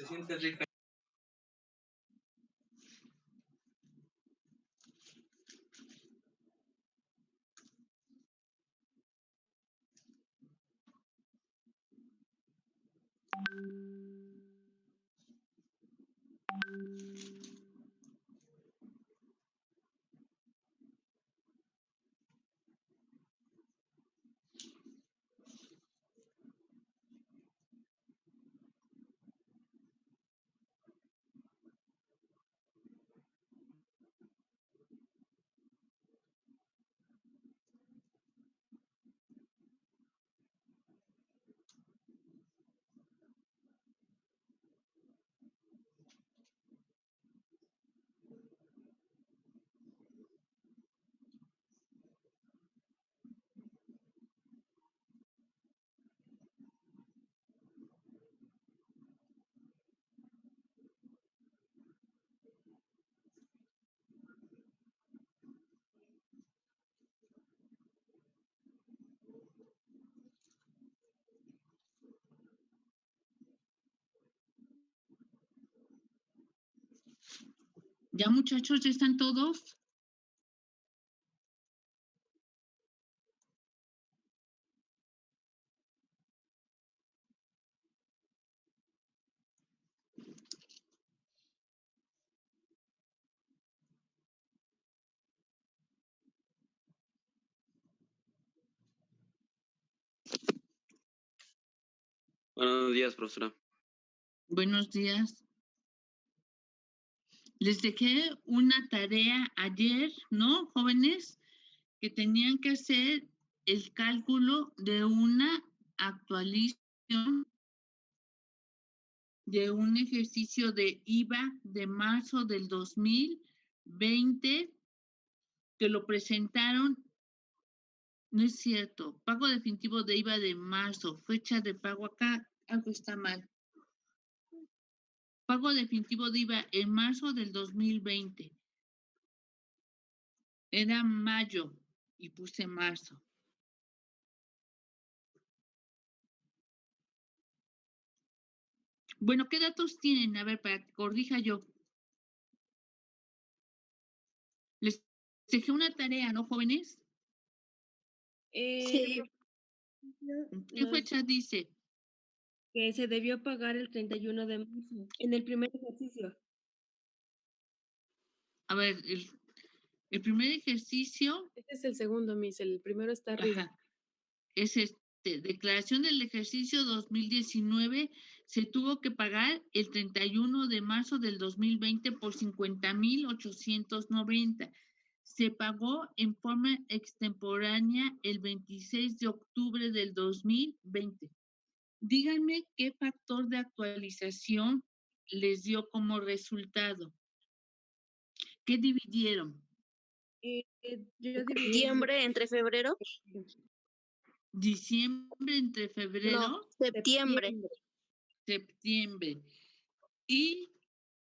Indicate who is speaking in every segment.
Speaker 1: siente rica.
Speaker 2: ¿Ya, muchachos, ya están todos?
Speaker 3: Buenos días, profesora.
Speaker 2: Buenos días. Les dejé una tarea ayer, ¿no, jóvenes? Que tenían que hacer el cálculo de una actualización de un ejercicio de IVA de marzo del 2020 que lo presentaron. No es cierto. Pago definitivo de IVA de marzo. Fecha de pago acá. Algo está mal. Pago definitivo de IVA en marzo del 2020. Era mayo y puse marzo. Bueno, ¿qué datos tienen? A ver, para que corrija yo. Les dejé una tarea, ¿no, jóvenes?
Speaker 4: Sí.
Speaker 2: ¿Qué fecha dice?
Speaker 4: Que se debió pagar el 31 de marzo, en el primer ejercicio.
Speaker 2: A ver, el primer ejercicio.
Speaker 5: Este es el segundo, Miss. El primero está arriba.
Speaker 2: Ajá, es declaración del ejercicio 2019, se tuvo que pagar el 31 de marzo del 2020 por 50,890. Se pagó en forma extemporánea el 26 de octubre del 2020. Díganme qué factor de actualización les dio como resultado. ¿Qué dividieron?
Speaker 4: Yo dividí
Speaker 6: ¿Diciembre entre febrero?
Speaker 2: ¿Diciembre entre febrero?
Speaker 6: No, septiembre.
Speaker 2: Septiembre. Y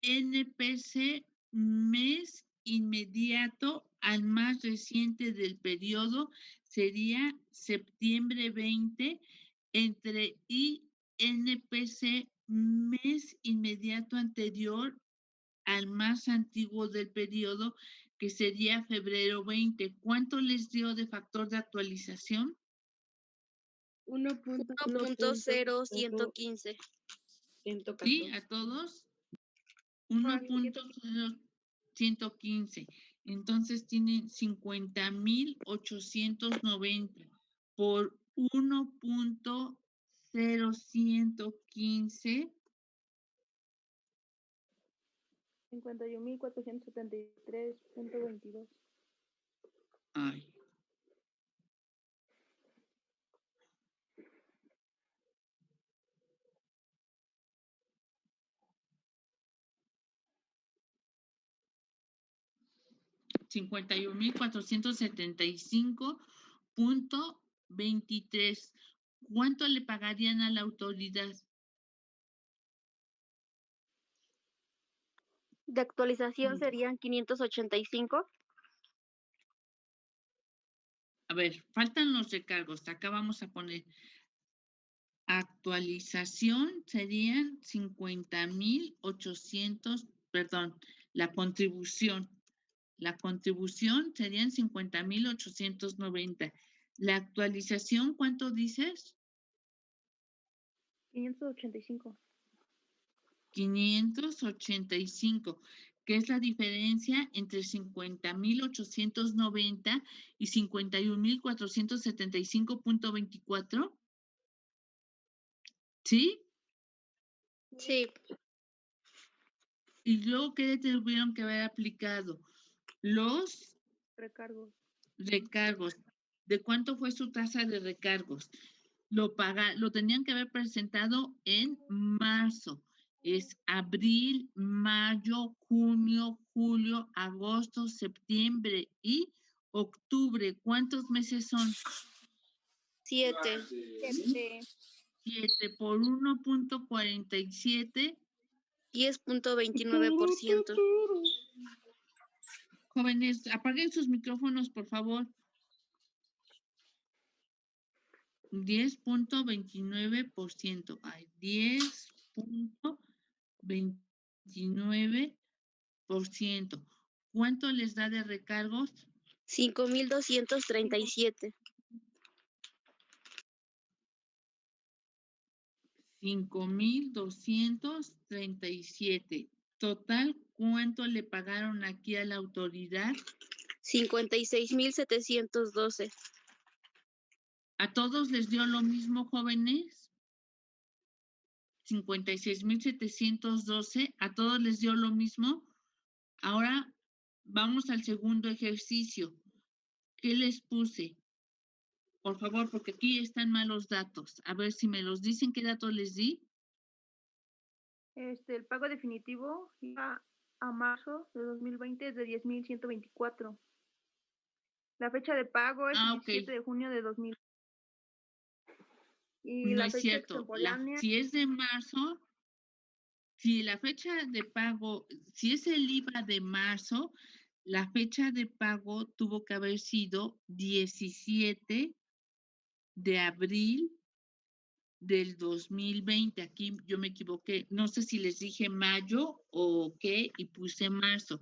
Speaker 2: NPC mes inmediato al más reciente del periodo sería septiembre 20 entre INPC mes inmediato anterior al más antiguo del periodo, que sería febrero 20. ¿Cuánto les dio de factor de actualización?
Speaker 6: 1.0115.
Speaker 2: ¿Sí? ¿A todos? 1.0115. Entonces tienen 50,890 por 1.0115.
Speaker 7: 51,473.22.
Speaker 2: Ay. $51,475.23. ¿Cuánto le pagarían a la autoridad?
Speaker 6: De actualización serían 585.
Speaker 2: A ver, faltan los recargos. Acá vamos a poner actualización serían 50,800, perdón, la contribución. La contribución serían 50,890. La actualización, ¿cuánto dices?
Speaker 6: 585.
Speaker 2: 585, que es la diferencia entre 50,890 y 51,475.24. ¿Sí?
Speaker 6: Sí,
Speaker 2: Y luego, ¿qué le tuvieron que haber aplicado? Los
Speaker 6: recargos.
Speaker 2: recargos. ¿De cuánto fue su tasa de recargos? Lo tenían que haber presentado en marzo. Es abril, mayo, junio, julio, agosto, septiembre y octubre. ¿Cuántos meses son?
Speaker 6: 7.
Speaker 2: 7 por 1.47.
Speaker 6: 10.29%.
Speaker 2: Jóvenes, apaguen sus micrófonos, por favor. 10.29%. Ay, 10.29%. ¿Cuánto les da de recargos?
Speaker 6: 5,237.
Speaker 2: 5,237. Total, ¿cuánto le pagaron aquí a la autoridad?
Speaker 6: 56,712.
Speaker 2: ¿A todos les dio lo mismo, jóvenes? 56,712. ¿A todos les dio lo mismo? Ahora vamos al segundo ejercicio. ¿Qué les puse? Por favor, porque aquí están malos datos. A ver si me los dicen, ¿qué datos les di?
Speaker 1: El pago definitivo iba a marzo de 2020 es de 10,124. La fecha de pago es el 17 de junio de 2000. Y
Speaker 2: No
Speaker 1: la
Speaker 2: es
Speaker 1: fecha
Speaker 2: cierto.
Speaker 1: extemporánea,
Speaker 2: Si es de marzo, si la fecha de pago, si es el IVA de marzo, la fecha de pago tuvo que haber sido 17 de abril del 2020. Aquí yo me equivoqué. No sé si les dije mayo o qué y puse marzo.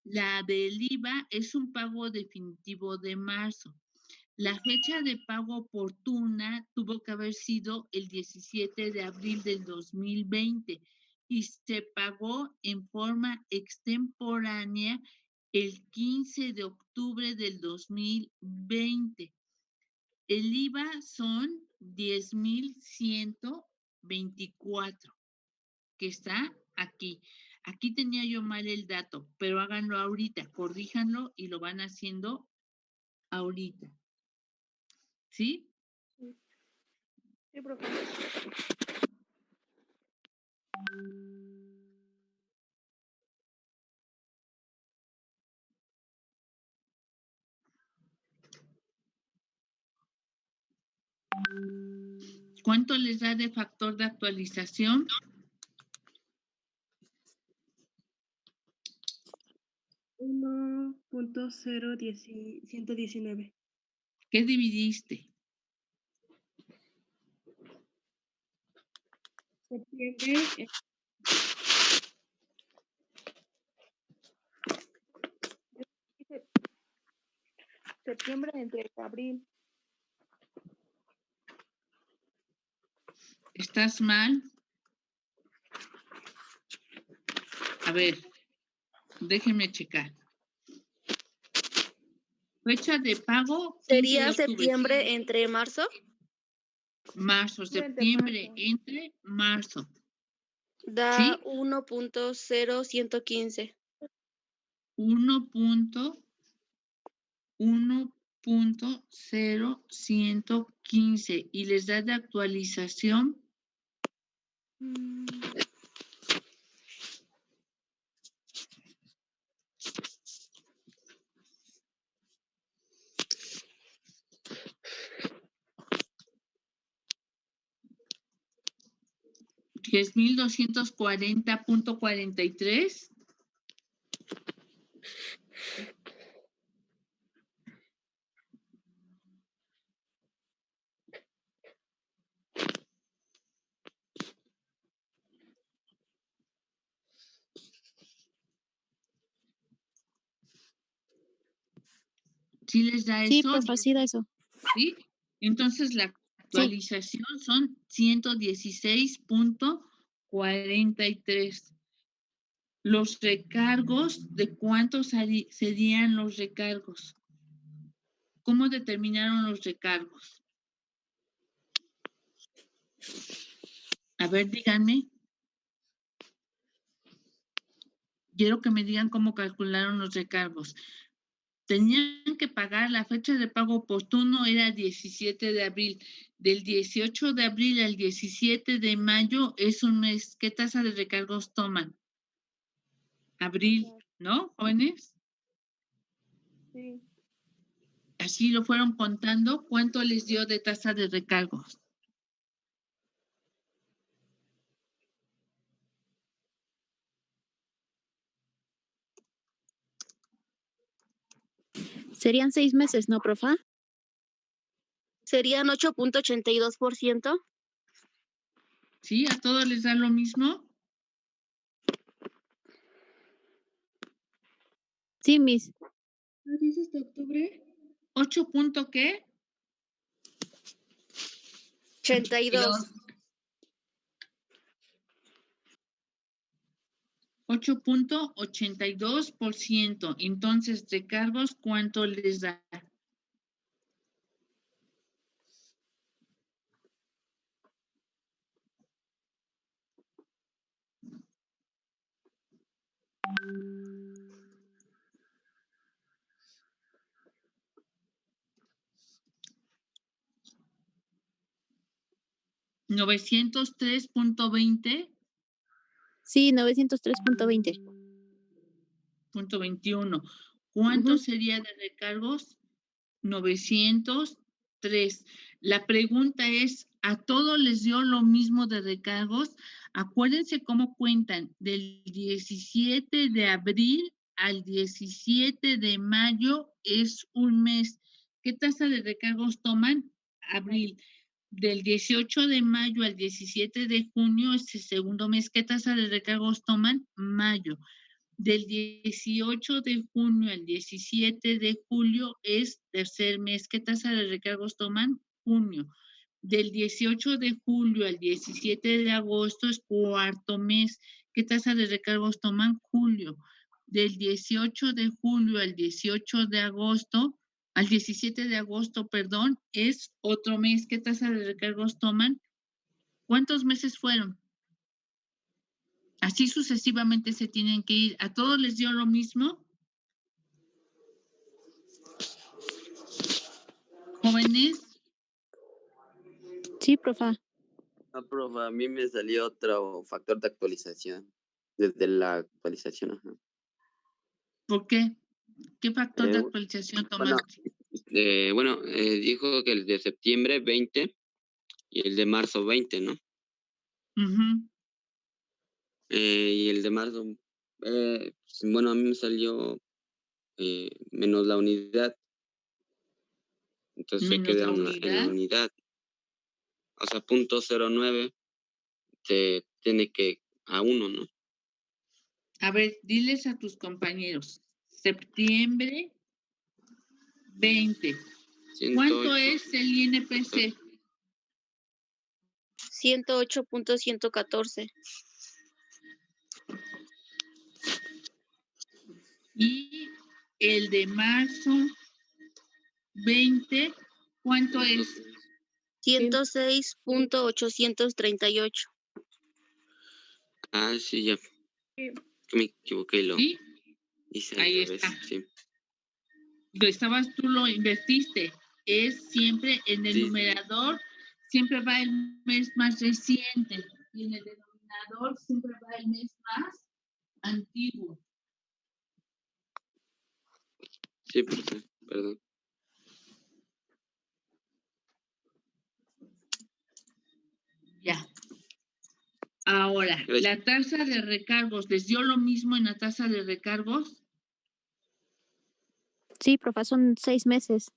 Speaker 2: La del IVA es un pago definitivo de marzo. La fecha de pago oportuna tuvo que haber sido el 17 de abril del 2020 y se pagó en forma extemporánea el 15 de octubre del 2020. El IVA son 10,124, que está aquí. Aquí tenía yo mal el dato, pero háganlo ahorita, corríjanlo y lo van haciendo ahorita. ¿Sí?
Speaker 1: sí, profe.
Speaker 2: ¿Cuánto les da de factor de actualización?
Speaker 4: 1.0119.
Speaker 2: ¿Qué dividiste?
Speaker 4: Septiembre,
Speaker 1: Septiembre entre abril.
Speaker 2: ¿Estás mal? A ver, déjenme checar. Fecha de pago, 15 de
Speaker 6: ¿Sería
Speaker 2: octubre.
Speaker 6: septiembre entre marzo?
Speaker 2: Marzo, septiembre, entre marzo.
Speaker 6: Da
Speaker 2: ¿Sí?
Speaker 6: 1.0115.
Speaker 2: 1.0115 y les da de actualización 10,240.43. ¿Sí les da
Speaker 5: Sí,
Speaker 2: eso?
Speaker 5: profa, sí da eso.
Speaker 2: ¿Sí? Entonces la actualización son 116.43. Los recargos, ¿de cuántos serían los recargos? ¿Cómo determinaron los recargos? A ver, díganme. Quiero que me digan cómo calcularon los recargos. Tenían que pagar, la fecha de pago oportuno era 17 de abril. Del 18 de abril al 17 de mayo es un mes. ¿Qué tasa de recargos toman? Abril, ¿no, jóvenes?
Speaker 1: Sí.
Speaker 2: Así lo fueron contando. ¿Cuánto les dio de tasa de recargos?
Speaker 5: Serían 6 meses, ¿no, profa?
Speaker 6: Serían 8.82%.
Speaker 2: ¿Sí? ¿A todos les da lo mismo?
Speaker 5: Sí, mis.
Speaker 4: ¿Dice hasta octubre?
Speaker 2: ¿8 punto qué?
Speaker 6: 82.
Speaker 2: 8.82%. Entonces, recargos, ¿cuánto les da? ¿903.20?
Speaker 5: Sí, 903.20.
Speaker 2: .21. ¿Cuánto sería de recargos? 903. La pregunta es, ¿a todos les dio lo mismo de recargos? Acuérdense cómo cuentan. Del 17 de abril al 17 de mayo es un mes. ¿Qué tasa de recargos toman? Abril. Del 18 de mayo al 17 de junio es el segundo mes. ¿Qué tasa de recargos toman? Mayo. Del 18 de junio al 17 de julio es tercer mes. ¿Qué tasa de recargos toman? Junio. Del 18 de julio al 17 de agosto es cuarto mes. ¿Qué tasa de recargos toman? Julio. Del 18 de julio al 18 de agosto, al 17 de agosto, perdón, es otro mes. ¿Qué tasa de recargos toman? ¿Cuántos meses fueron? Así sucesivamente se tienen que ir. ¿A todos les dio lo mismo? ¿Jóvenes?
Speaker 5: Sí, profa.
Speaker 3: No, profe, a mí me salió otro factor de actualización. Desde la actualización, ajá.
Speaker 2: ¿Por qué? ¿Qué factor de
Speaker 3: Eh,
Speaker 2: actualización
Speaker 3: bueno,
Speaker 2: tomaste?
Speaker 3: dijo que el de septiembre 20 y el de marzo 20, ¿no?
Speaker 2: Ujú.
Speaker 3: Y el de marzo, bueno, a mí me salió menos la unidad. Entonces se
Speaker 2: Menos
Speaker 3: queda
Speaker 2: la
Speaker 3: en la
Speaker 2: unidad.
Speaker 3: unidad. O sea, .09 se tiene que a 1, ¿no?
Speaker 2: A ver, diles a tus compañeros. Septiembre 20.
Speaker 3: 108.
Speaker 2: ¿Cuánto es el INPC?
Speaker 6: 108.114.
Speaker 2: Y el de marzo 20, ¿cuánto es?
Speaker 6: 106.838.
Speaker 3: Ah, sí, ya. Me equivoqué y lo
Speaker 2: ¿Sí?
Speaker 3: hice al
Speaker 2: Ahí
Speaker 3: revés.
Speaker 2: está.
Speaker 3: Sí.
Speaker 2: Tú lo invertiste. Es siempre en el
Speaker 3: Sí.
Speaker 2: numerador, siempre va el mes más reciente. Y en el denominador siempre va el mes más antiguo.
Speaker 3: Sí, profe, perdón.
Speaker 2: Ya. Ahora,
Speaker 3: Gracias.
Speaker 2: la tasa de recargos, ¿les dio lo mismo en la tasa de recargos?
Speaker 5: Sí, profa, son 6 meses.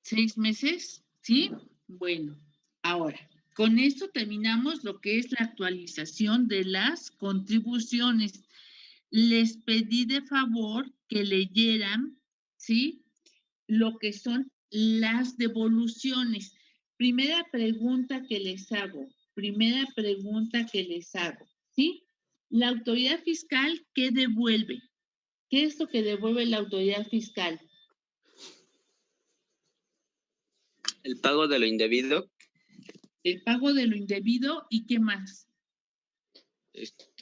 Speaker 2: 6 meses, ¿sí? Bueno, ahora, con esto terminamos lo que es la actualización de las contribuciones. Les pedí de favor que leyeran, ¿sí? lo que son las devoluciones. Primera pregunta que les hago, ¿sí? La autoridad fiscal, ¿qué devuelve? ¿Qué es lo que devuelve la autoridad fiscal?
Speaker 3: El pago de lo indebido.
Speaker 2: El pago de lo indebido, ¿y qué más?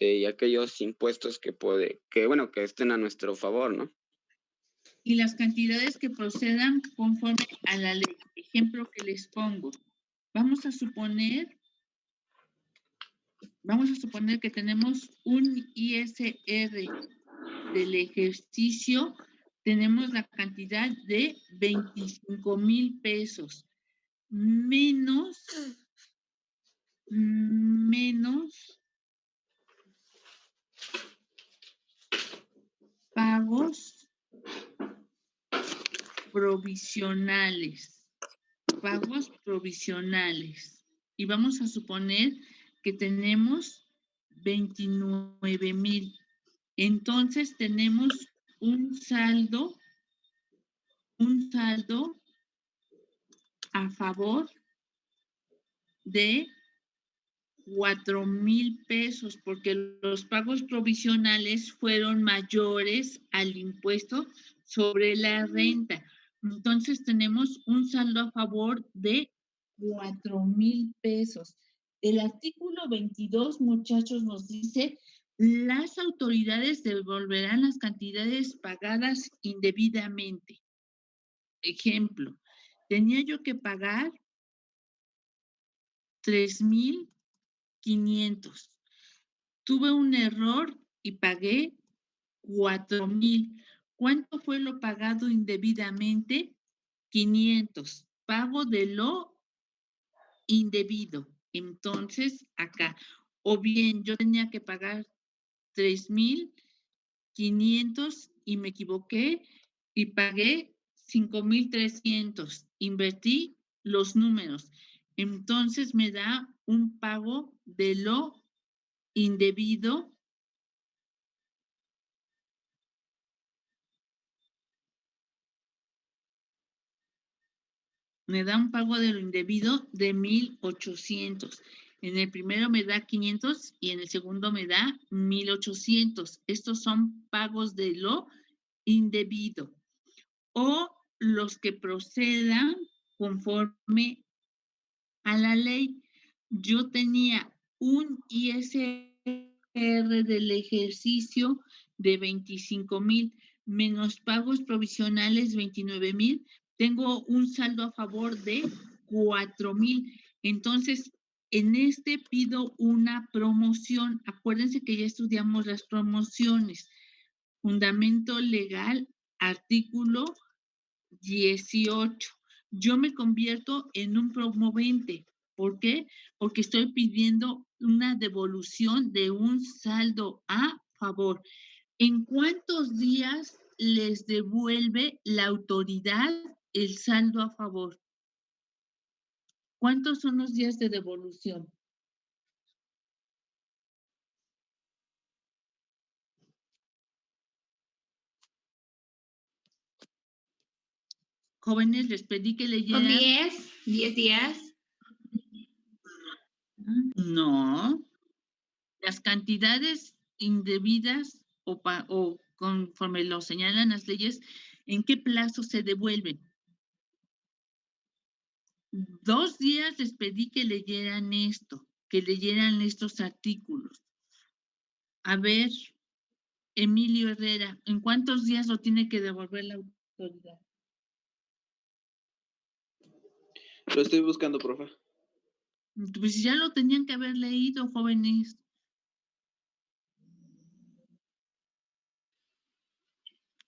Speaker 3: Y aquellos impuestos que estén a nuestro favor, ¿no?
Speaker 2: Y las cantidades que procedan conforme a la ley. Ejemplo que les pongo. Vamos a suponer que tenemos un ISR del ejercicio, tenemos la cantidad de 25,000 pesos, menos pagos provisionales. Y vamos a suponer que tenemos 29,000. Entonces tenemos un saldo a favor de 4,000 pesos, porque los pagos provisionales fueron mayores al impuesto sobre la renta. Entonces tenemos un saldo a favor de 4,000 pesos. El artículo 22, muchachos, nos dice: las autoridades devolverán las cantidades pagadas indebidamente. Ejemplo, tenía yo que pagar 3,500. Tuve un error y pagué 4,000. ¿Cuánto fue lo pagado indebidamente? 500. Pago de lo indebido. Entonces, acá, o bien yo tenía que pagar 3,500 y me equivoqué y pagué 5,300. Invertí los números. Entonces me da un pago de lo indebido me da un pago de lo indebido de 1,800. En el primero me da 500 y en el segundo me da 1,800. Estos son pagos de lo indebido. O los que procedan conforme a la ley. Yo tenía un ISR del ejercicio de 25,000 menos pagos provisionales 29,000. Tengo un saldo a favor de 4,000. Entonces, en este pido una promoción. Acuérdense que ya estudiamos las promociones. Fundamento legal, artículo 18. Yo me convierto en un promovente. ¿Por qué? Porque estoy pidiendo una devolución de un saldo a favor. ¿En cuántos días les devuelve la autoridad el saldo a favor? ¿Cuántos son los días de devolución? Jóvenes, les pedí que leyeran.
Speaker 7: 10 días.
Speaker 2: No. Las cantidades indebidas o conforme lo señalan las leyes, ¿en qué plazo se devuelven? 2 días les pedí que leyeran esto, que leyeran estos artículos. A ver, Emilio Herrera, ¿en cuántos días lo tiene que devolver la autoridad?
Speaker 8: Lo estoy buscando, profe.
Speaker 2: Pues ya lo tenían que haber leído, jóvenes.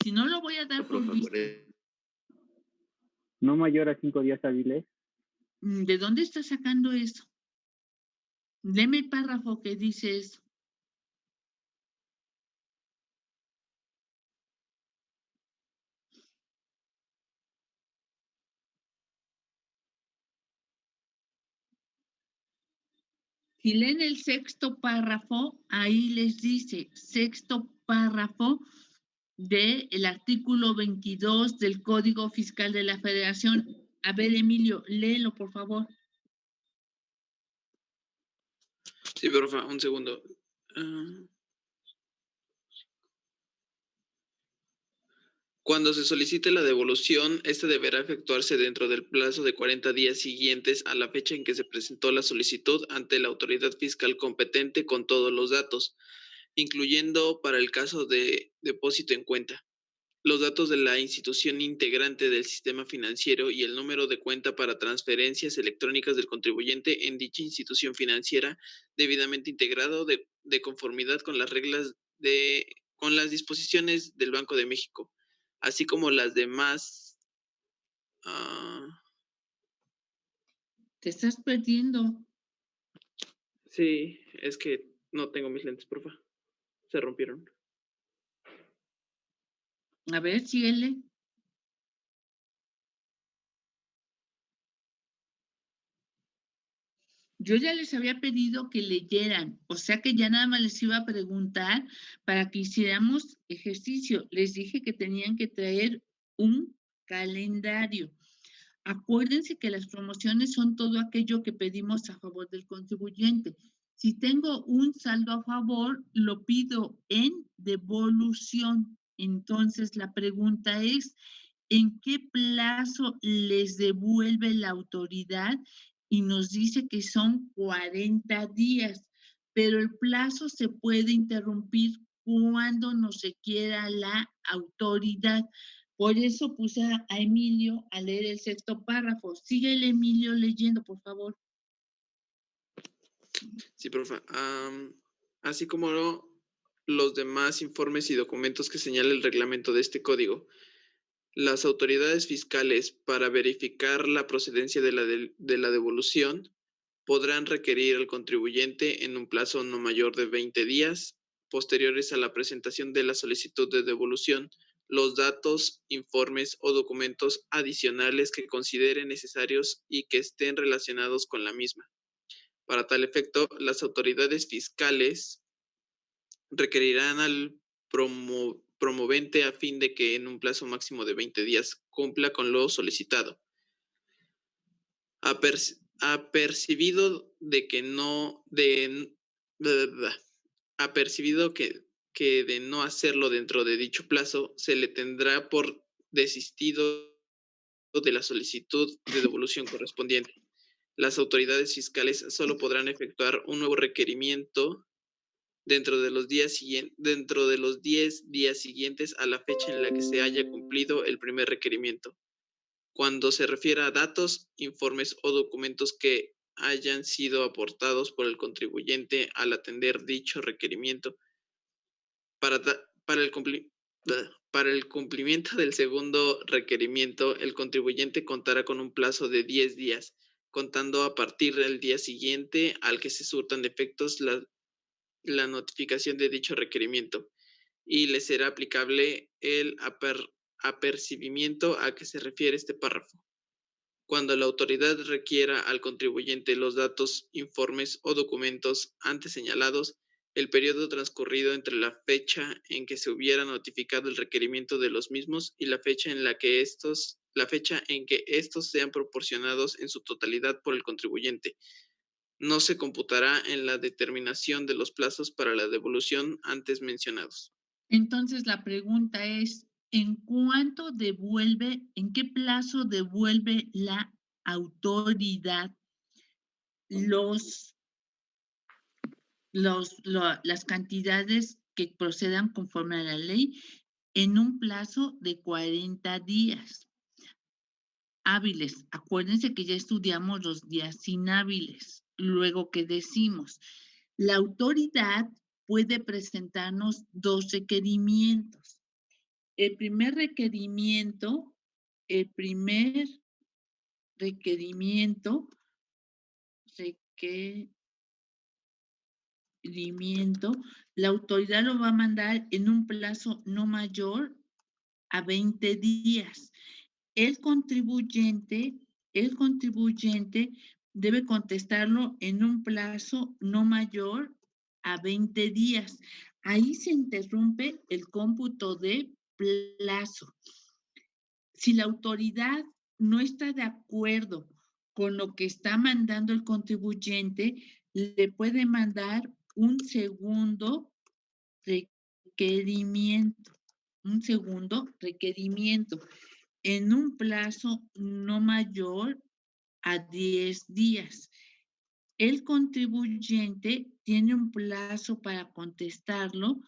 Speaker 2: Si no, lo voy a dar por visto.
Speaker 9: No mayor a 5 días hábiles.
Speaker 2: ¿De dónde está sacando eso? Léeme el párrafo que dice eso. Si leen el sexto párrafo, ahí les dice, sexto párrafo, del artículo 22 del Código Fiscal de la Federación. A ver, Emilio, léelo, por favor.
Speaker 8: Sí, profe, un segundo. Cuando se solicite la devolución, esta deberá efectuarse dentro del plazo de 40 días siguientes a la fecha en que se presentó la solicitud ante la autoridad fiscal competente con todos los datos, incluyendo para el caso de depósito en cuenta, los datos de la institución integrante del sistema financiero y el número de cuenta para transferencias electrónicas del contribuyente en dicha institución financiera debidamente integrado de conformidad con las reglas con las disposiciones del Banco de México, así como las demás.
Speaker 2: Te estás perdiendo.
Speaker 8: Sí, es que no tengo mis lentes, porfa. Se rompieron.
Speaker 2: A ver, síguele. Yo ya les había pedido que leyeran, o sea que ya nada más les iba a preguntar para que hiciéramos ejercicio. Les dije que tenían que traer un calendario. Acuérdense que las promociones son todo aquello que pedimos a favor del contribuyente. Si tengo un saldo a favor, lo pido en devolución. Entonces, la pregunta es, ¿en qué plazo les devuelve la autoridad? Y nos dice que son 40 días, pero el plazo se puede interrumpir cuando no se quiera la autoridad. Por eso puse a Emilio a leer el sexto párrafo. Sigue el Emilio leyendo, por favor.
Speaker 8: Sí, profe. Así como los demás informes y documentos que señala el reglamento de este código, las autoridades fiscales, para verificar la procedencia de la devolución, podrán requerir al contribuyente en un plazo no mayor de 20 días posteriores a la presentación de la solicitud de devolución los datos, informes o documentos adicionales que consideren necesarios y que estén relacionados con la misma. Para tal efecto, las autoridades fiscales requerirán al promovente a fin de que en un plazo máximo de 20 días cumpla con lo solicitado. Apercibido que de no hacerlo dentro de dicho plazo, se le tendrá por desistido de la solicitud de devolución correspondiente. Las autoridades fiscales solo podrán efectuar un nuevo requerimiento dentro de los 10 días siguientes a la fecha en la que se haya cumplido el primer requerimiento. Cuando se refiera a datos, informes o documentos que hayan sido aportados por el contribuyente al atender dicho requerimiento, para el cumplimiento del segundo requerimiento, el contribuyente contará con un plazo de 10 días, contando a partir del día siguiente al que se surtan de efectos la notificación de dicho requerimiento, y le será aplicable el apercibimiento a que se refiere este párrafo. Cuando la autoridad requiera al contribuyente los datos, informes o documentos antes señalados, el periodo transcurrido entre la fecha en que se hubiera notificado el requerimiento de los mismos y la fecha en que estos sean proporcionados en su totalidad por el contribuyente, no se computará en la determinación de los plazos para la devolución antes mencionados.
Speaker 2: Entonces, la pregunta es, ¿en qué plazo devuelve la autoridad las cantidades que procedan conforme a la ley? En un plazo de 40 días hábiles. Acuérdense que ya estudiamos los días inhábiles. Luego, ¿qué decimos? La autoridad puede presentarnos 2 requerimientos. El primer requerimiento, la autoridad lo va a mandar en un plazo no mayor a 20 días. El contribuyente debe contestarlo en un plazo no mayor a 20 días. Ahí se interrumpe el cómputo de plazo. Si la autoridad no está de acuerdo con lo que está mandando el contribuyente, le puede mandar un segundo requerimiento. En un plazo no mayor a 10 días. El contribuyente tiene un plazo para contestarlo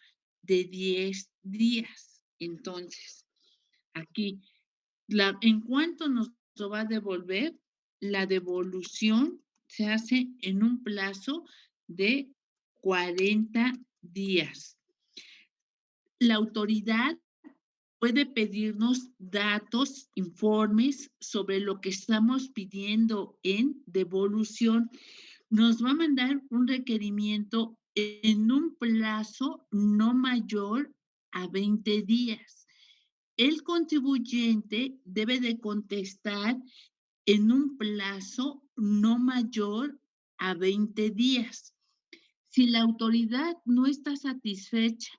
Speaker 2: de 10 días. Entonces, aquí, en cuanto nos lo va a devolver, la devolución se hace en un plazo de 40 días. La autoridad puede pedirnos datos, informes sobre lo que estamos pidiendo en devolución. Nos va a mandar un requerimiento en un plazo no mayor a 20 días. El contribuyente debe de contestar en un plazo no mayor a 20 días. Si la autoridad no está satisfecha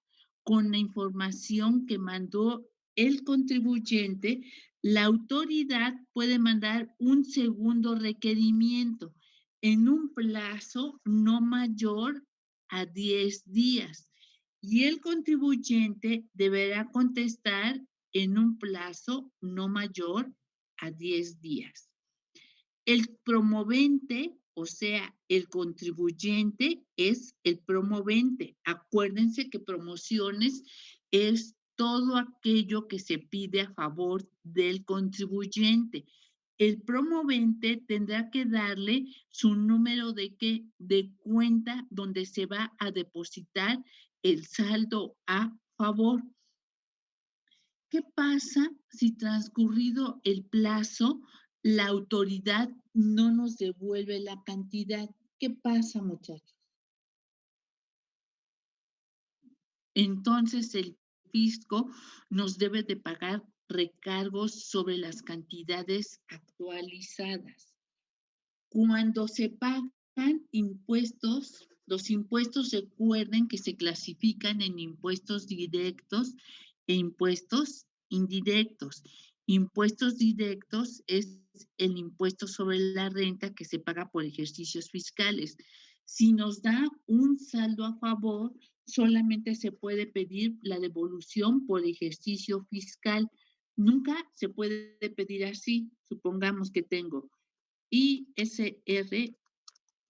Speaker 2: con la información que mandó el contribuyente, la autoridad puede mandar un segundo requerimiento en un plazo no mayor a 10 días y el contribuyente deberá contestar en un plazo no mayor a 10 días. El promovente, o sea, el contribuyente es el promovente. Acuérdense que promociones es todo aquello que se pide a favor del contribuyente. El promovente tendrá que darle su número de cuenta donde se va a depositar el saldo a favor. ¿Qué pasa si transcurrido el plazo la autoridad no nos devuelve la cantidad? ¿Qué pasa, muchachos? Entonces el fisco nos debe de pagar recargos sobre las cantidades actualizadas. Cuando se pagan impuestos, los impuestos recuerden que se clasifican en impuestos directos e impuestos indirectos. Impuestos directos es el impuesto sobre la renta que se paga por ejercicios fiscales. Si nos da un saldo a favor, solamente se puede pedir la devolución por ejercicio fiscal. Nunca se puede pedir así. Supongamos que tengo ISR,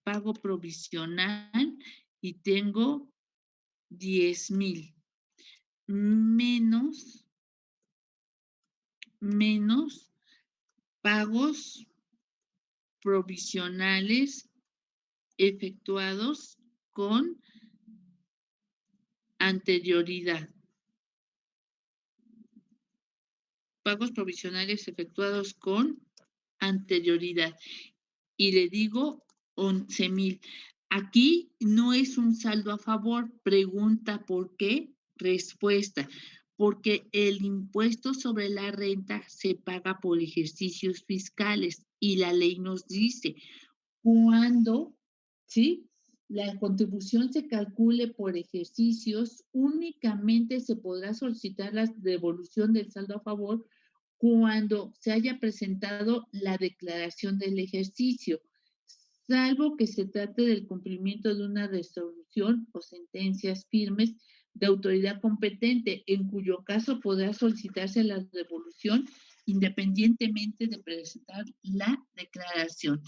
Speaker 2: pago provisional, y tengo 10,000 menos pagos provisionales efectuados con anterioridad. Pagos provisionales efectuados con anterioridad. Y le digo 11,000. Aquí no es un saldo a favor. Pregunta ¿por qué? Respuesta. Porque el impuesto sobre la renta se paga por ejercicios fiscales y la ley nos dice cuando, ¿sí?, la contribución se calcule por ejercicios, únicamente se podrá solicitar la devolución del saldo a favor cuando se haya presentado la declaración del ejercicio, salvo que se trate del cumplimiento de una resolución o sentencias firmes de autoridad competente, en cuyo caso podrá solicitarse la devolución independientemente de presentar la declaración.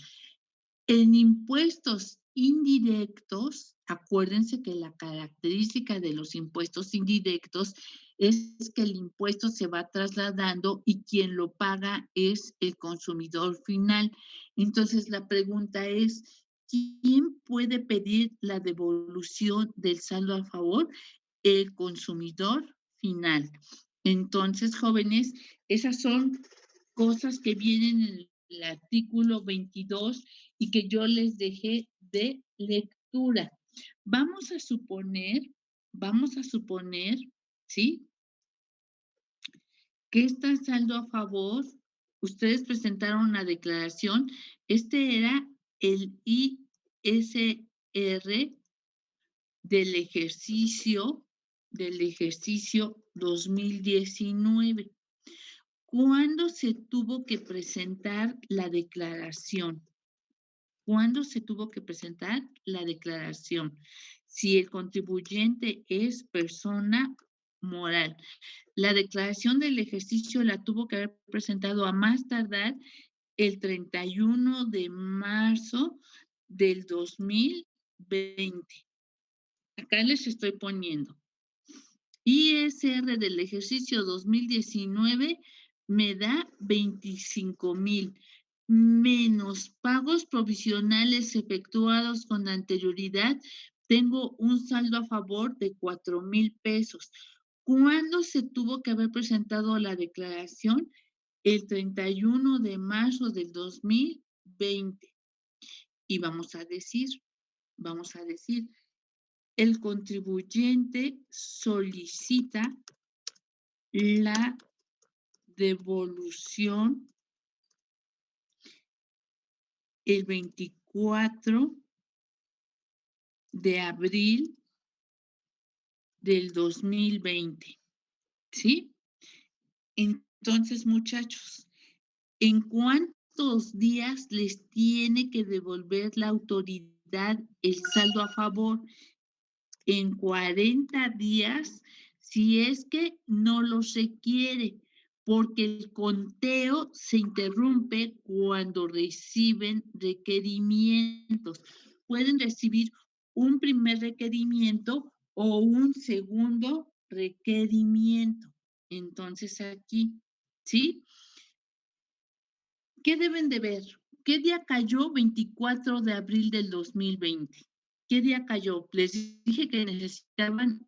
Speaker 2: En impuestos indirectos, acuérdense que la característica de los impuestos indirectos es que el impuesto se va trasladando y quien lo paga es el consumidor final. Entonces, la pregunta es, ¿quién puede pedir la devolución del saldo a favor? El consumidor final. Entonces, jóvenes, esas son cosas que vienen en el artículo 22 y que yo les dejé de lectura. Vamos a suponer, ¿sí?, que está saldo a favor. Ustedes presentaron una declaración. Este era el ISR del ejercicio del ejercicio 2019. ¿Cuándo se tuvo que presentar la declaración? ¿Cuándo se tuvo que presentar la declaración? Si el contribuyente es persona moral. La declaración del ejercicio la tuvo que haber presentado a más tardar el 31 de marzo del 2020. Acá les estoy poniendo. ISR del ejercicio 2019 me da 25,000 menos pagos provisionales efectuados con anterioridad. Tengo un saldo a favor de 4,000 pesos. ¿Cuándo se tuvo que haber presentado la declaración? El 31 de marzo del 2020. Y vamos a decir, el contribuyente solicita la devolución el 24 de abril del 2020. ¿Sí? Entonces, muchachos, ¿en cuántos días les tiene que devolver la autoridad el saldo a favor? En 40 días, si es que no los requiere, porque el conteo se interrumpe cuando reciben requerimientos. Pueden recibir un primer requerimiento o un segundo requerimiento. Entonces aquí, ¿sí? ¿Qué deben de ver? ¿Qué día cayó 24 de abril del 2020? ¿Qué día cayó? Les dije que necesitaban.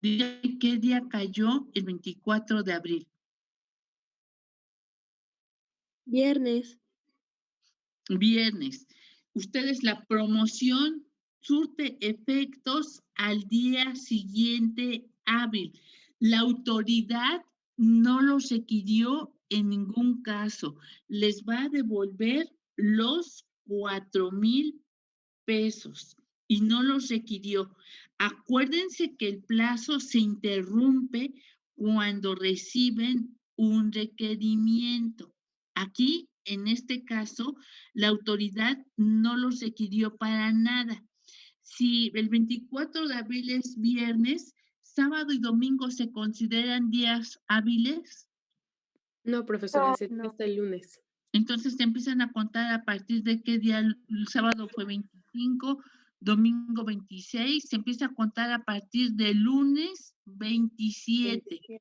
Speaker 2: Díganme qué día cayó el 24 de abril.
Speaker 4: Viernes.
Speaker 2: Viernes. Ustedes, la promoción surte efectos al día siguiente hábil. La autoridad no los requirió en ningún caso. Les va a devolver los 4,000 pesos y no los requirió. Acuérdense que el plazo se interrumpe cuando reciben un requerimiento. Aquí, en este caso, la autoridad no los requirió para nada. Si el 24 de abril es viernes, sábado y domingo se consideran días hábiles.
Speaker 10: No, profesora, sería hasta el lunes.
Speaker 2: Entonces te empiezan a contar a partir de qué día. El sábado fue 25, domingo 26, se empieza a contar a partir del lunes 27.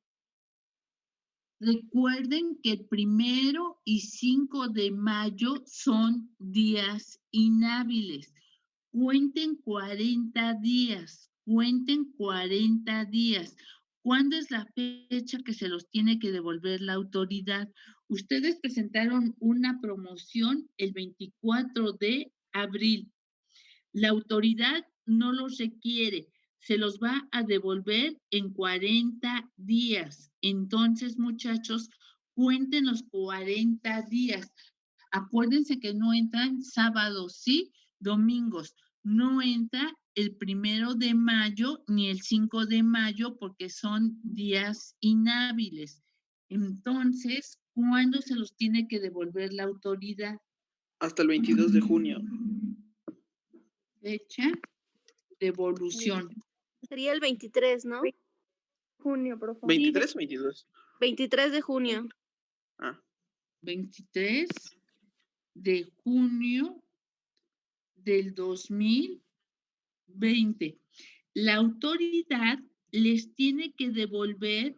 Speaker 2: Recuerden que el 1 y 5 de mayo son días inhábiles. Cuenten 40 días, cuenten 40 días. ¿Cuándo es la fecha que se los tiene que devolver la autoridad? Ustedes presentaron una promoción el 24 de abril. La autoridad no los requiere, se los va a devolver en 40 días. Entonces, muchachos, cuenten los 40 días. Acuérdense que no entran sábados, ¿sí? Domingos. No entra el 1 de mayo ni el 5 de mayo porque son días inhábiles. Entonces, ¿cuándo se los tiene que devolver la autoridad?
Speaker 8: Hasta el 22 de junio.
Speaker 2: Fecha, devolución.
Speaker 6: Sería el 23, ¿no?
Speaker 1: Junio, por favor.
Speaker 8: ¿23 o 22?
Speaker 6: 23 de junio.
Speaker 2: 23 de junio del 2020. La autoridad les tiene que devolver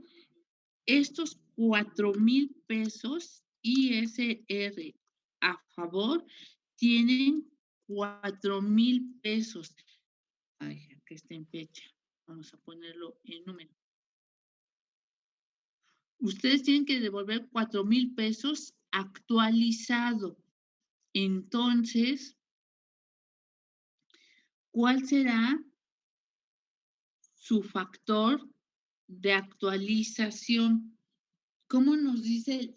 Speaker 2: estos 4,000 pesos ISR a favor. Tienen 4,000 pesos. Ay, aquí está en fecha. Vamos a ponerlo en número. Ustedes tienen que devolver 4,000 pesos actualizado. Entonces, ¿cuál será su factor de actualización? ¿Cómo nos dice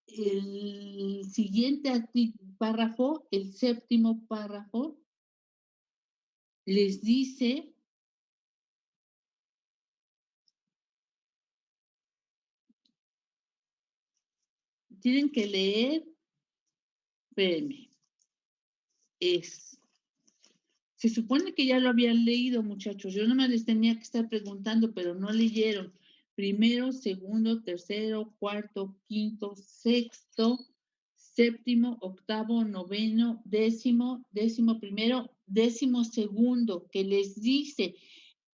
Speaker 2: el siguiente párrafo, el séptimo párrafo? Les dice tienen que leer, espérenme, se supone que ya lo habían leído, muchachos. Yo nomás les tenía que estar preguntando, pero no leyeron. Primero, segundo, tercero, cuarto, quinto, sexto, séptimo, octavo, noveno, décimo, décimo primero, décimo segundo, que les dice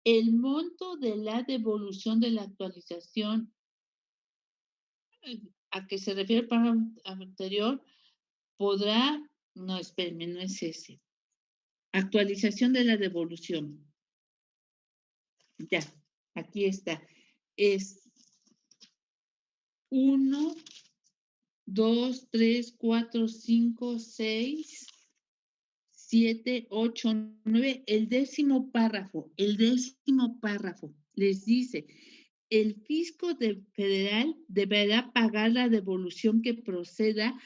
Speaker 2: el monto de la devolución de la actualización a que se refiere el párrafo anterior, no, espérenme, no es ese. Actualización de la devolución. Ya, aquí está. Es 1, 2, 3, 4, 5, 6, 7, 8, 9. El décimo párrafo les dice, el fisco federal deberá pagar la devolución que proceda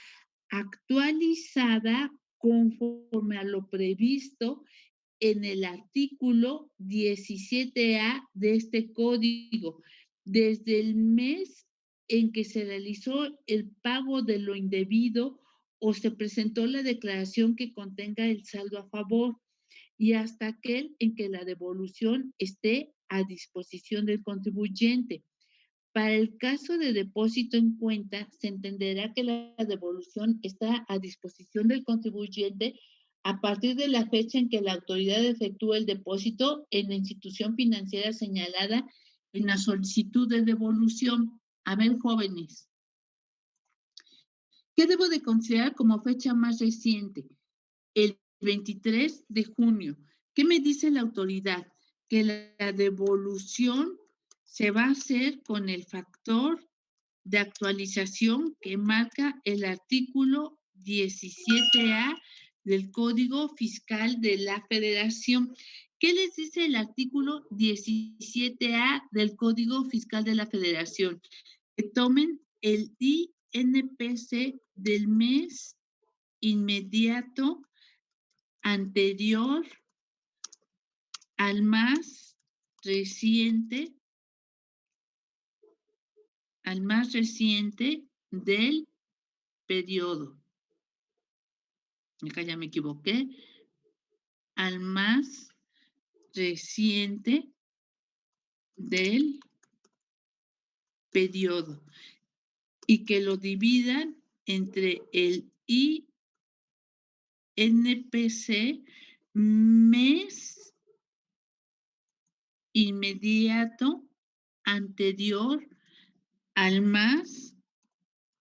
Speaker 2: actualizada conforme a lo previsto en el artículo 17A de este código, desde el mes en que se realizó el pago de lo indebido o se presentó la declaración que contenga el saldo a favor y hasta aquel en que la devolución esté a disposición del contribuyente. Para el caso de depósito en cuenta, se entenderá que la devolución está a disposición del contribuyente a partir de la fecha en que la autoridad efectúe el depósito en la institución financiera señalada en la solicitud de devolución. A ver, jóvenes, ¿qué debo de considerar como fecha más reciente? El 23 de junio. ¿Qué me dice la autoridad? Que la devolución se va a hacer con el factor de actualización que marca el artículo 17A del Código Fiscal de la Federación. ¿Qué les dice el artículo 17A del Código Fiscal de la Federación? Que tomen el INPC del mes inmediato anterior al más reciente del periodo. Acá ya me equivoqué. Al más reciente del periodo. Y que lo dividan entre el INPC mes inmediato anterior al más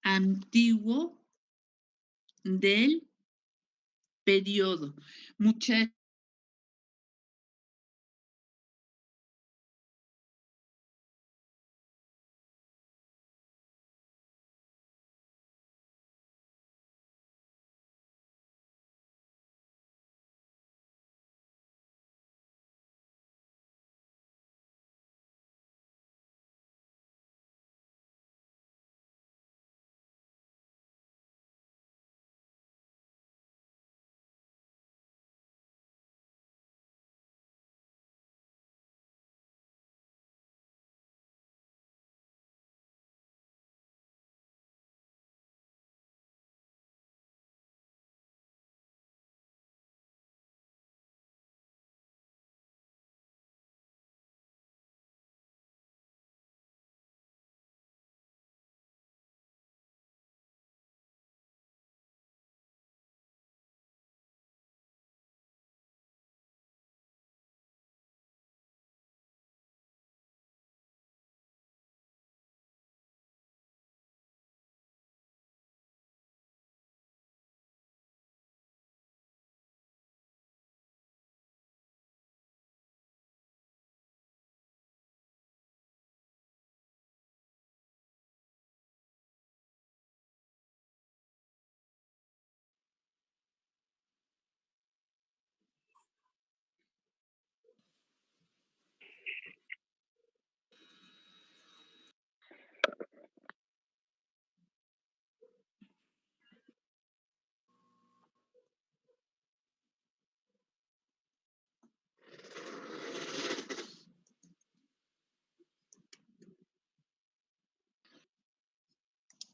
Speaker 2: antiguo del periodo. Muchas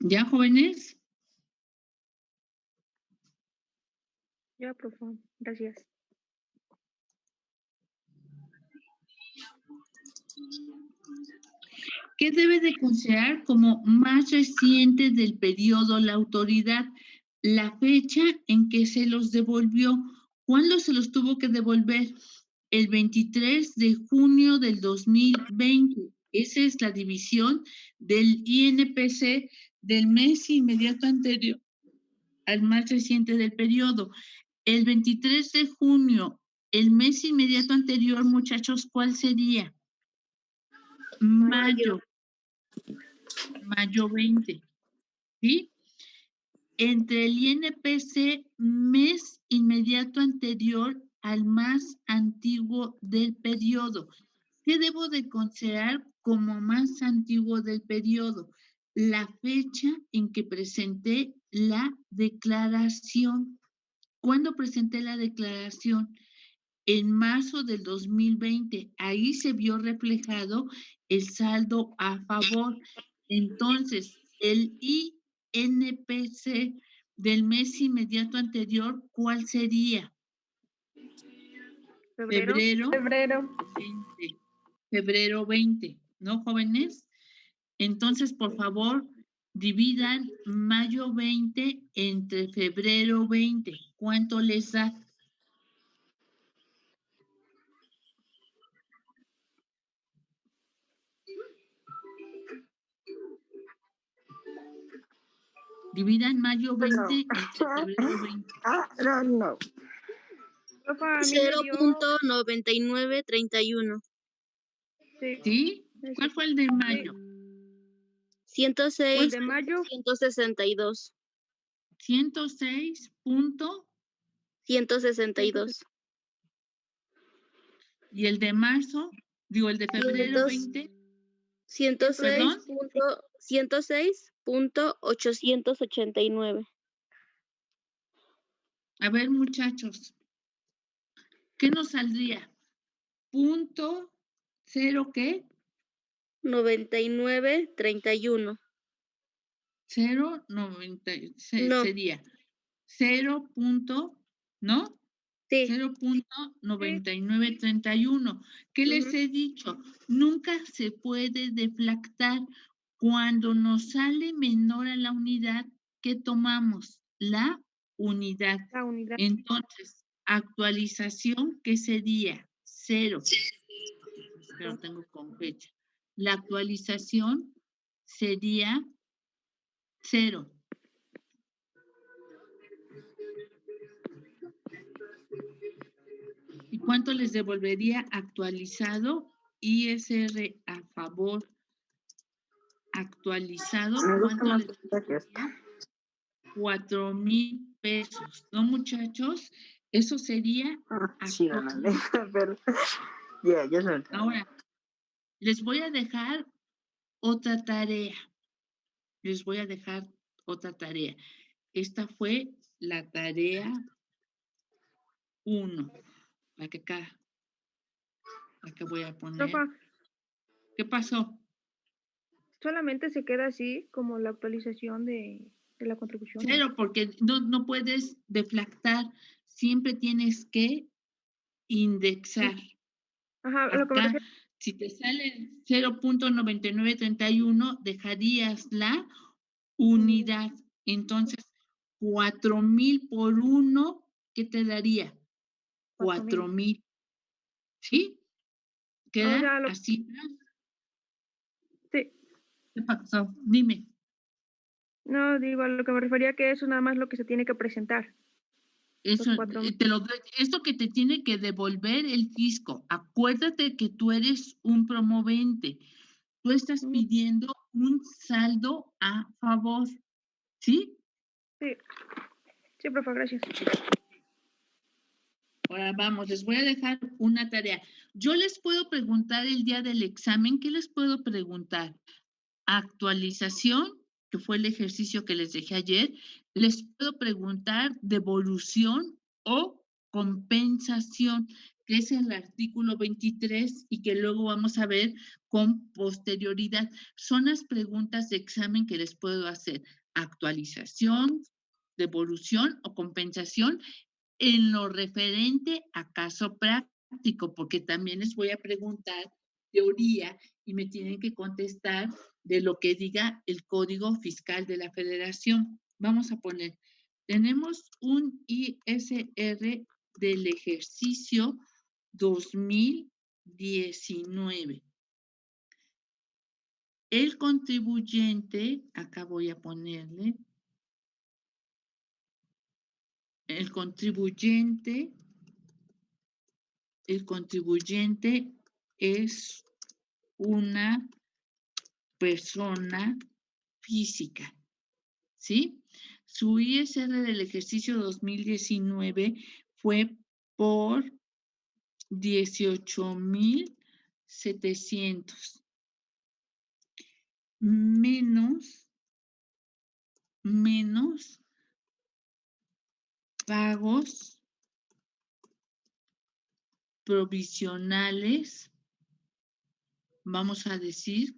Speaker 2: ¿Ya, jóvenes?
Speaker 1: Ya, profe. Gracias.
Speaker 2: ¿Qué debe de considerar como más reciente del periodo la autoridad? La fecha en que se los devolvió. ¿Cuándo se los tuvo que devolver? El 23 de junio del 2020. Esa es la división del INPC del mes inmediato anterior al más reciente del periodo. El 23 de junio, el mes inmediato anterior, muchachos, ¿cuál sería? Mayo 20, ¿sí? Entre el INPC, mes inmediato anterior al más antiguo del periodo. ¿Qué debo de considerar como más antiguo del periodo? La fecha en que presenté la declaración. ¿Cuándo presenté la declaración? En marzo del 2020. Ahí se vio reflejado el saldo a favor. Entonces, el INPC del mes inmediato anterior, ¿cuál sería?
Speaker 1: Febrero.
Speaker 2: 20. Febrero 20, ¿no, jóvenes? Entonces, por favor, dividan mayo 20 entre febrero 20. ¿Cuánto les da? Dividan mayo 20 entre febrero 20.
Speaker 1: No.
Speaker 6: 0.9931.
Speaker 2: ¿Sí? ¿Cuál fue el de mayo?
Speaker 6: 106.
Speaker 1: El de mayo.
Speaker 6: 162.
Speaker 2: 106 punto.
Speaker 6: 162.
Speaker 2: ¿Y el de marzo? Digo, el de febrero 20.
Speaker 6: 106.889.
Speaker 2: A ver, muchachos, ¿qué nos saldría? Punto cero, ¿qué?
Speaker 6: 9931.
Speaker 2: 0.96
Speaker 6: No.
Speaker 2: sería 0. ¿No?
Speaker 6: Sí.
Speaker 2: 0.9931. ¿Qué les he dicho? Nunca se puede deflactar. Cuando nos sale menor a la unidad, ¿qué tomamos? La unidad. Entonces, actualización, ¿qué sería? 0. Pero tengo con fecha. La actualización sería 0. ¿Y cuánto les devolvería actualizado? ISR a favor actualizado. ¿Cuánto les devolvería? 4,000 pesos, ¿no, muchachos? Eso sería actualizado. Ahora, les voy a dejar otra tarea. Esta fue la tarea 1. La que voy a poner.
Speaker 1: Rafa,
Speaker 2: ¿Qué pasó?
Speaker 1: solamente se queda así como la actualización de la contribución.
Speaker 2: 0, porque no puedes deflactar. Siempre tienes que indexar.
Speaker 1: Ajá, lo que me
Speaker 2: Acá,
Speaker 1: refiero.
Speaker 2: si te sale 0.9931, dejarías la unidad. Entonces, 4,000 por 1, ¿qué te daría? 4,000. ¿Sí? ¿Queda así?
Speaker 1: Sí.
Speaker 2: ¿Qué pasó? Dime.
Speaker 1: No, digo, a lo que me refería que eso nada más lo que se tiene que presentar.
Speaker 2: Eso, esto que te tiene que devolver el fisco. Acuérdate que tú eres un promovente. Tú estás pidiendo un saldo a favor. ¿Sí?
Speaker 1: Sí. Sí, profe, gracias.
Speaker 2: Ahora vamos, les voy a dejar una tarea. Yo les puedo preguntar el día del examen, ¿qué les puedo preguntar? Actualización, que fue el ejercicio que les dejé ayer. Les puedo preguntar devolución o compensación. que es el artículo 23 y que luego vamos a ver con posterioridad. Son las preguntas de examen que les puedo hacer. Actualización, devolución o compensación en lo referente a caso práctico, porque también les voy a preguntar teoría y me tienen que contestar de lo que diga el Código Fiscal de la Federación. Vamos a poner, tenemos un ISR del ejercicio 2019. El contribuyente, acá voy a ponerle, el contribuyente es una persona física, ¿sí? Su ISR del ejercicio 2019 fue por 18,700 menos pagos provisionales, vamos a decir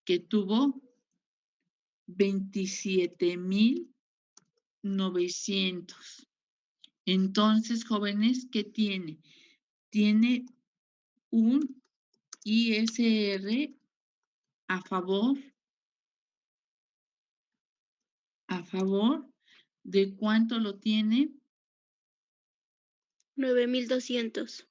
Speaker 2: que tuvo 27,900. Entonces, jóvenes, ¿qué tiene? Tiene un ISR a favor de cuánto lo tiene.
Speaker 6: 9,200.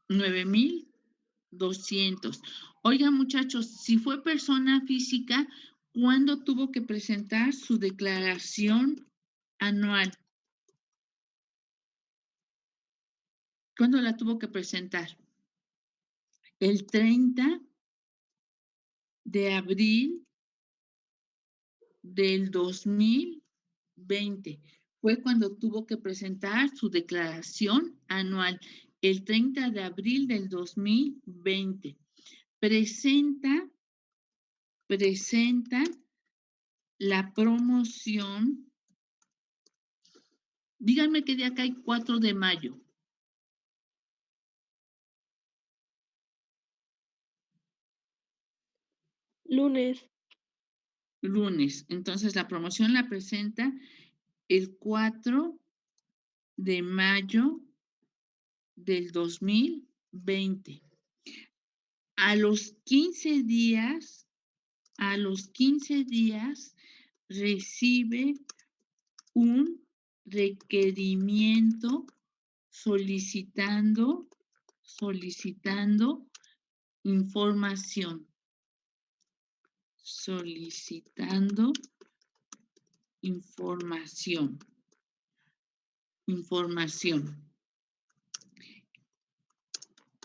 Speaker 2: 9,200. Oigan, muchachos, si fue persona física, ¿cuándo tuvo que presentar su declaración anual? ¿Cuándo la tuvo que presentar? El 30 de abril del 2020. Fue cuando tuvo que presentar su declaración anual. El 30 de abril del 2020. Presenta la promoción. Díganme qué día cae 4 de mayo.
Speaker 6: Lunes.
Speaker 2: Entonces, la promoción la presenta el 4 de mayo del 2020. A los 15 días, recibe un requerimiento solicitando información.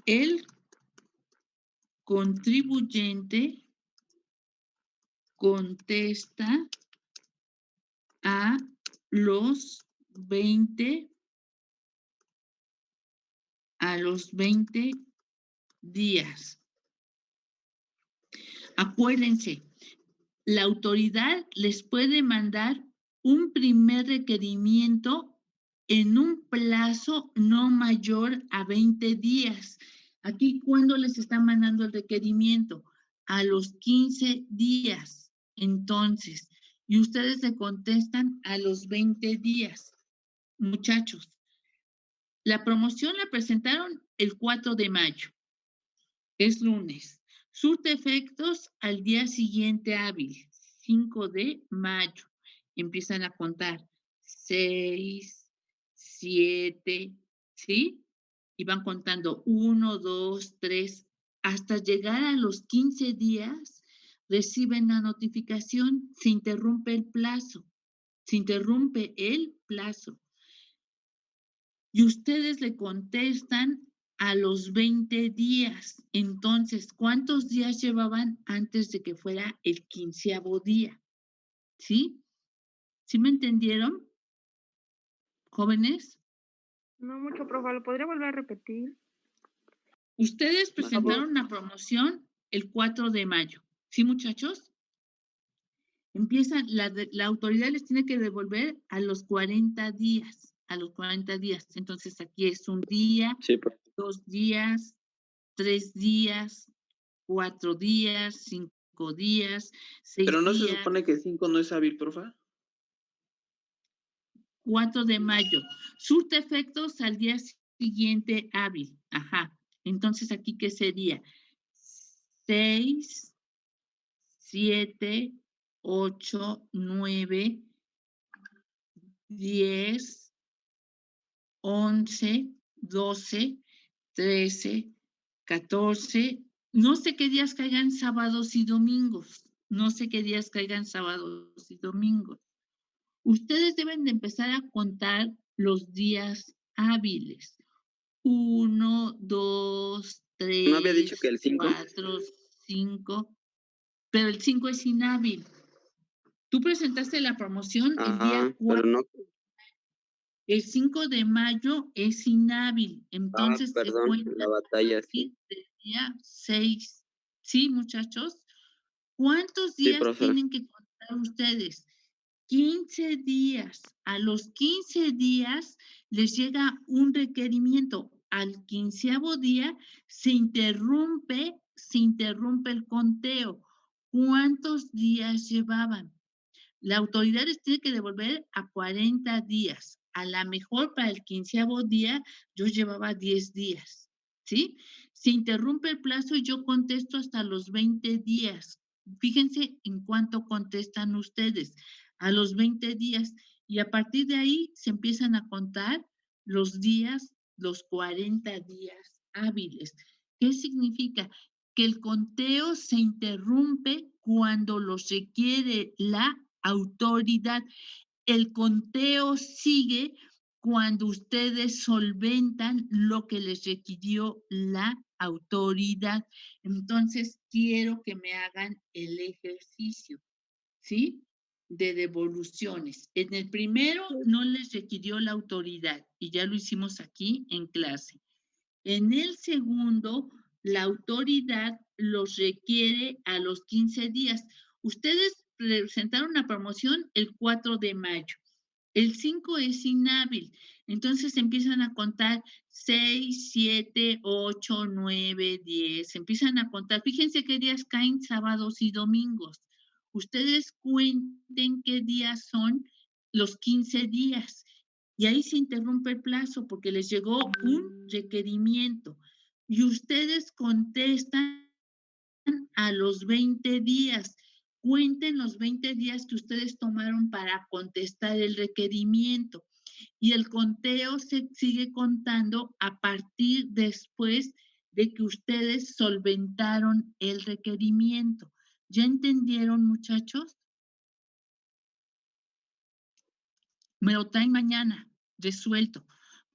Speaker 2: El contribuyente contesta a los 20 días. Acuérdense, la autoridad les puede mandar un primer requerimiento en un plazo no mayor a 20 días. Aquí, ¿cuándo les están mandando el requerimiento? A los 15 días. Entonces, y ustedes le contestan a los 20 días. Muchachos, la promoción la presentaron el 4 de mayo. Es lunes. Surte efectos al día siguiente hábil, 5 de mayo. Empiezan a contar 6, 7, ¿sí? Y van contando 1, 2, 3, hasta llegar a los 15 días, reciben la notificación, se interrumpe el plazo. Y ustedes le contestan a los 20 días. Entonces, ¿cuántos días llevaban antes de que fuera el 15º día? ¿Sí? ¿Sí me entendieron, jóvenes?
Speaker 1: No mucho, profe. ¿Lo podría volver a repetir?
Speaker 2: Ustedes presentaron la promoción el 4 de mayo. ¿Sí, muchachos? La autoridad les tiene que devolver a los 40 días. Entonces aquí es un día,
Speaker 3: Sí, profe.
Speaker 2: 2 días, 3 días, 4 días, 5 días, 6
Speaker 8: Pero no se
Speaker 2: días,
Speaker 8: supone que 5 no es hábil, profa.
Speaker 2: 4 de mayo. Surte efectos al día siguiente hábil. Ajá. Entonces, ¿aquí qué sería? 6, 7, 8, 9, 10, 11, 12, 13, 14. No sé qué días caigan sábados y domingos. Ustedes deben de empezar a contar los días hábiles. 1, 2,
Speaker 3: ¿No había dicho que
Speaker 2: 3,
Speaker 3: el 5?
Speaker 2: 4, 5, pero el 5 es inhábil. Tú presentaste la promoción el día 4.
Speaker 3: Pero no.
Speaker 2: El 5 de mayo es inhábil, entonces se
Speaker 3: Perdón,
Speaker 2: cuenta
Speaker 3: la batalla,
Speaker 2: a
Speaker 3: sí.
Speaker 2: partir del día 6. ¿Sí, muchachos? ¿Cuántos
Speaker 3: Sí,
Speaker 2: días
Speaker 3: profe.
Speaker 2: tienen que contar ustedes? 15 días. A los 15 días les llega un requerimiento. Al 15º día se interrumpe el conteo. ¿Cuántos días llevaban? La autoridad les tiene que devolver a 40 días. A lo mejor para el 15º día yo llevaba 10 días, ¿sí? Se interrumpe el plazo y yo contesto hasta los 20 días. Fíjense en cuánto contestan ustedes. A los 20 días. Y a partir de ahí se empiezan a contar los días, los 40 días hábiles. ¿Qué significa? Que el conteo se interrumpe cuando los requiere la autoridad. El conteo sigue cuando ustedes solventan lo que les requirió la autoridad. Entonces, quiero que me hagan el ejercicio, ¿sí? De devoluciones. En el primero no les requirió la autoridad y ya lo hicimos aquí en clase. En el segundo, la autoridad los requiere a los 15 días. Ustedes presentaron una promoción el 4 de mayo. El 5 es inhábil. Entonces empiezan a contar 6, 7, 8, 9, 10. Empiezan a contar. Fíjense qué días caen sábados y domingos. Ustedes cuenten qué días son los 15 días. Y ahí se interrumpe el plazo porque les llegó un requerimiento. Y ustedes contestan a los 20 días. Cuenten los 20 días que ustedes tomaron para contestar el requerimiento. Y el conteo se sigue contando a partir después de que ustedes solventaron el requerimiento. ¿Ya entendieron, muchachos? Me lo traen mañana, resuelto,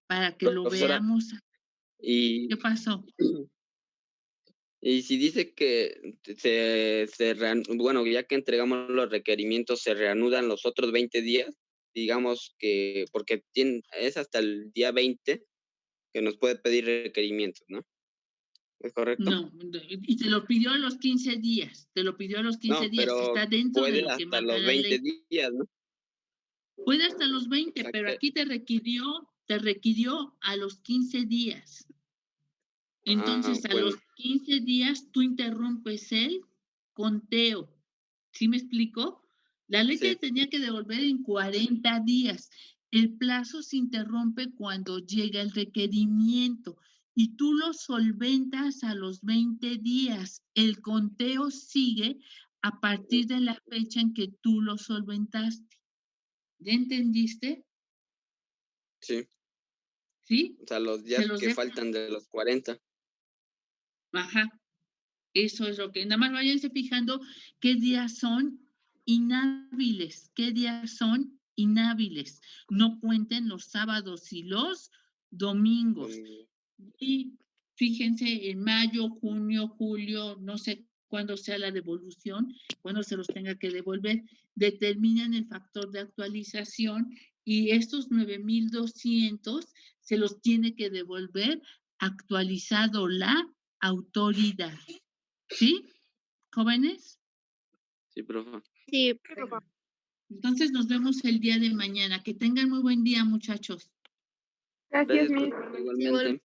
Speaker 2: para que lo
Speaker 3: Profesora,
Speaker 2: veamos. ¿Qué pasó?
Speaker 3: Y si dice que bueno, ya que entregamos los requerimientos, se reanudan los otros 20 días, digamos que, porque es hasta el día 20 que nos puede pedir requerimientos, ¿no? ¿Es correcto?
Speaker 2: No, y te lo pidió a los 15 días,
Speaker 3: No, pero
Speaker 2: está dentro de
Speaker 3: puede
Speaker 2: lo que
Speaker 3: hasta
Speaker 2: marca
Speaker 3: los
Speaker 2: la
Speaker 3: 20
Speaker 2: ley.
Speaker 3: días, ¿no?
Speaker 2: Puede hasta los 20, pero aquí te requirió a los 15 días. Entonces, a los 15 días tú interrumpes el conteo. ¿Sí me explico? La ley te tenía que devolver en 40 días. El plazo se interrumpe cuando llega el requerimiento y tú lo solventas a los 20 días. El conteo sigue a partir de la fecha en que tú lo solventaste. ¿Ya entendiste?
Speaker 3: Sí.
Speaker 2: ¿Sí?
Speaker 3: O sea, los días que faltan de los 40.
Speaker 2: Ajá. Eso es lo que, nada más váyanse fijando qué días son inhábiles, No cuenten los sábados y los domingos. Y fíjense en mayo, junio, julio, no sé cuándo sea la devolución, cuándo se los tenga que devolver, determinan el factor de actualización y estos 9,200 se los tiene que devolver actualizado la autoridad. ¿Sí, jóvenes?
Speaker 3: Sí, profe.
Speaker 6: Sí.
Speaker 1: Sí, profa.
Speaker 2: Entonces nos vemos el día de mañana. Que tengan muy buen día, muchachos.
Speaker 1: Gracias,
Speaker 3: Gracias,
Speaker 1: Miss.
Speaker 3: profe, igualmente.